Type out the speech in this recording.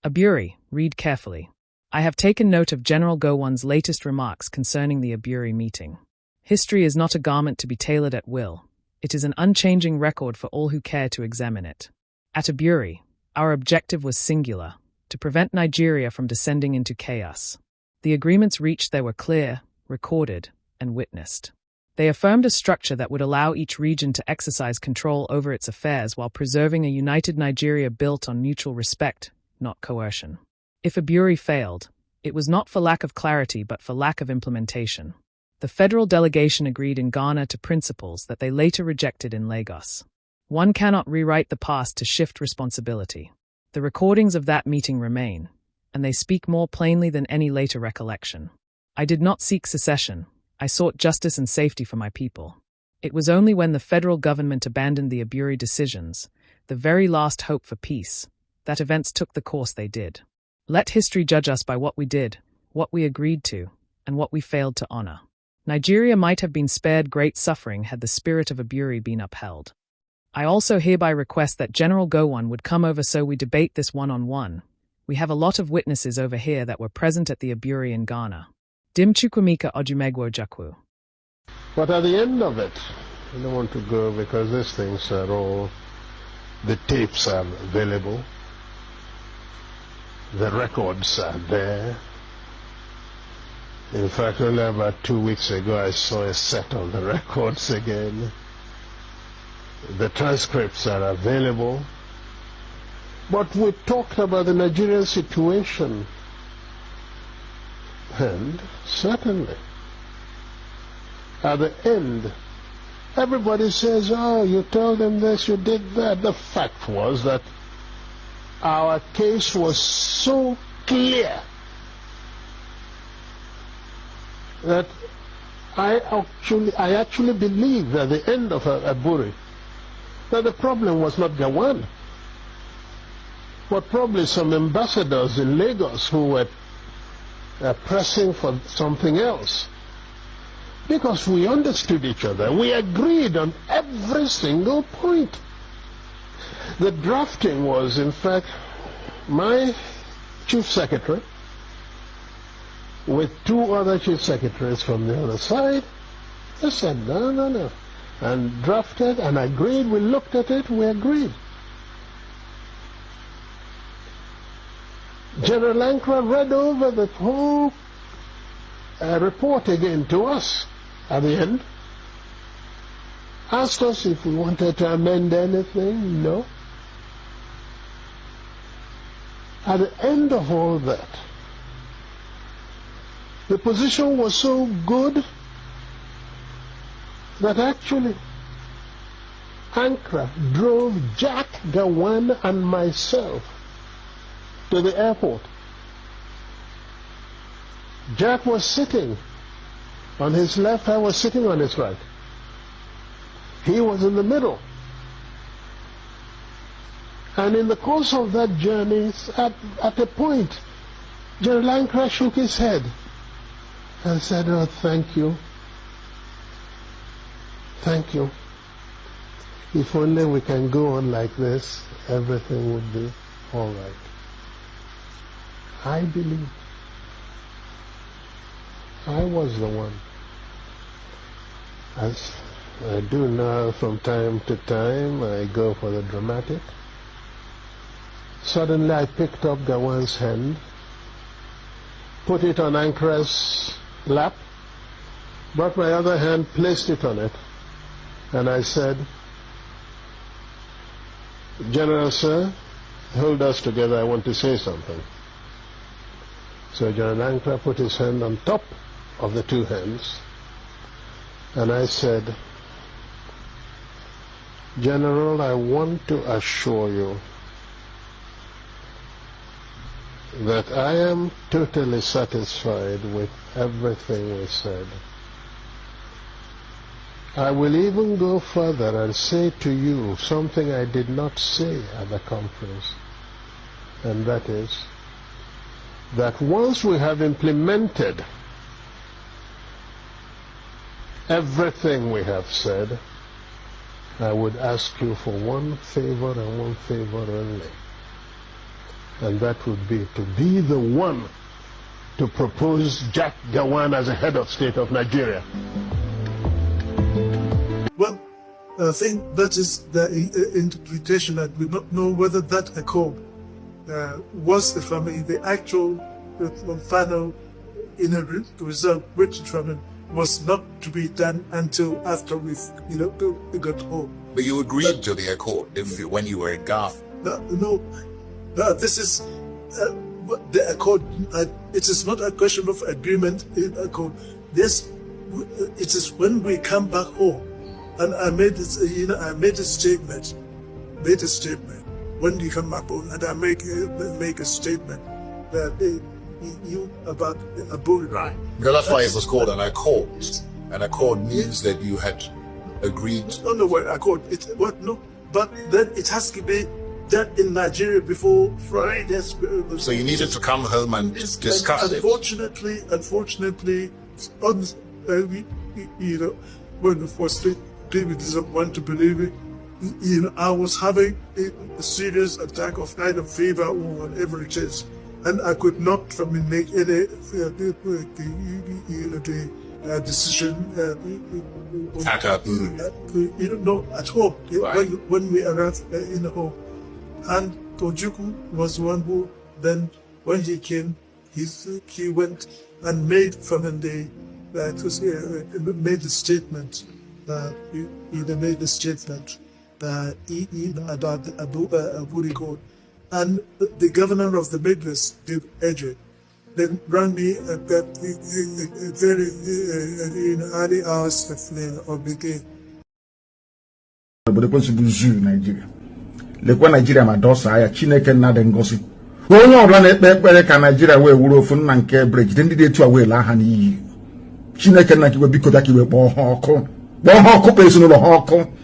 Aburi, read carefully. I have taken note of General Gowon's latest remarks concerning the Aburi meeting. History is not a garment to be tailored at will. It is an unchanging record for all who care to examine it. At Aburi, our objective was singular: to prevent Nigeria from descending into chaos. The agreements reached there were clear, recorded, and witnessed. They affirmed a structure that would allow each region to exercise control over its affairs while preserving a united Nigeria built on mutual respect, not coercion. If Aburi failed, it was not for lack of clarity but for lack of implementation. The federal delegation agreed in Ghana to principles that they later rejected in Lagos. One cannot rewrite the past to shift responsibility. The recordings of that meeting remain, and they speak more plainly than any later recollection. I did not seek secession. I sought justice and safety for my people. It was only when the federal government abandoned the Aburi decisions, the very last hope for peace, that events took the course they did. Let history judge us by what we did, what we agreed to, and what we failed to honor. Nigeria might have been spared great suffering had the spirit of Aburi been upheld. I also hereby request that General Gowon would come over so we debate this one-on-one. We have a lot of witnesses over here that were present at the Aburi in Ghana. Dimchukwumika Ojumegwo Ojukwu. But at the end of it, I don't want to go because these things are all, the tapes are available. The records are there. In fact, only about 2 weeks ago, I saw a set of the records again. The transcripts are available. But we talked about the Nigerian situation. And certainly, at the end, everybody says, oh, you told them this, you did that. The fact was that our case was so clear that I actually believe at the end of Aburi that the problem was not Gowon, but probably some ambassadors in Lagos who were pressing for something else. Because we understood each other. We agreed on every single point. The drafting was, in fact, my chief secretary with 2 other chief secretaries from the other side. They said, no. And drafted and agreed. We looked at it, we agreed. General Ankara read over the whole report again to us at the end. Asked us if we wanted to amend anything. No. At the end of all that, the position was so good that actually Ankara drove Jack, Gowon, and myself to the airport. Jack was sitting on his left, I was sitting on his right. He was in the middle. And in the course of that journey, at a point, General Ankara shook his head and said, oh, thank you. Thank you. If only we can go on like this, everything would be all right. I believe I was the one. As I do now from time to time, I go for the dramatic. Suddenly I picked up Gowon's hand, put it on Ankara's lap, brought my other hand, placed it on it, and I said, General, sir, hold us together, I want to say something. So General Ankara put his hand on top of the 2 hands, and I said, General, I want to assure you that I am totally satisfied with everything we said. I will even go further and say to you something I did not say at the conference, and that is that once we have implemented everything we have said, I would ask you for one favor and one favor only. and that would be to be the one to propose Jack Gowon as a head of state of Nigeria. Well, I think that is the interpretation, that we don't know whether that accord was the actual final result written from it was not to be done until after we got home. But you agreed to the accord when you were in Ghana. No, this is the accord. It is not a question of agreement in accord. This, it is when we come back home, and I made this, I made a statement. When you come back home, and I make a statement that you about Aburi. Right. Because that's why it was called an accord. An accord means that you had agreed. No, accord. No, but then it has to be done in Nigeria before Friday. So you needed to come home and discuss it. Unfortunately, when the first people didn't want to believe it, I was having a serious attack of kind of fever or whatever it is, and I could not make any decision at home. Right. When we arrived in home, and Ojukwu was one who then, when he came, he went and made made the statement. He made the statement about the Aburi code, and the governor of the Midwest, Edge, then rang me at that very early hours of the day. Nigeria. Lekwa Nigeria ma dosa ya Chineke nna de ngosi. Onye ọbụla na-ekpe ekpere ka Nigeria wee wuru ofu nna nke bridge ndị dị etu a wee laa ha n'iyi. Chineke nna kiwe biko da kiwe kpọọ ha ọkụ. Kpọọ ha ọkụ kpee ezinụlọ ha ọkụ.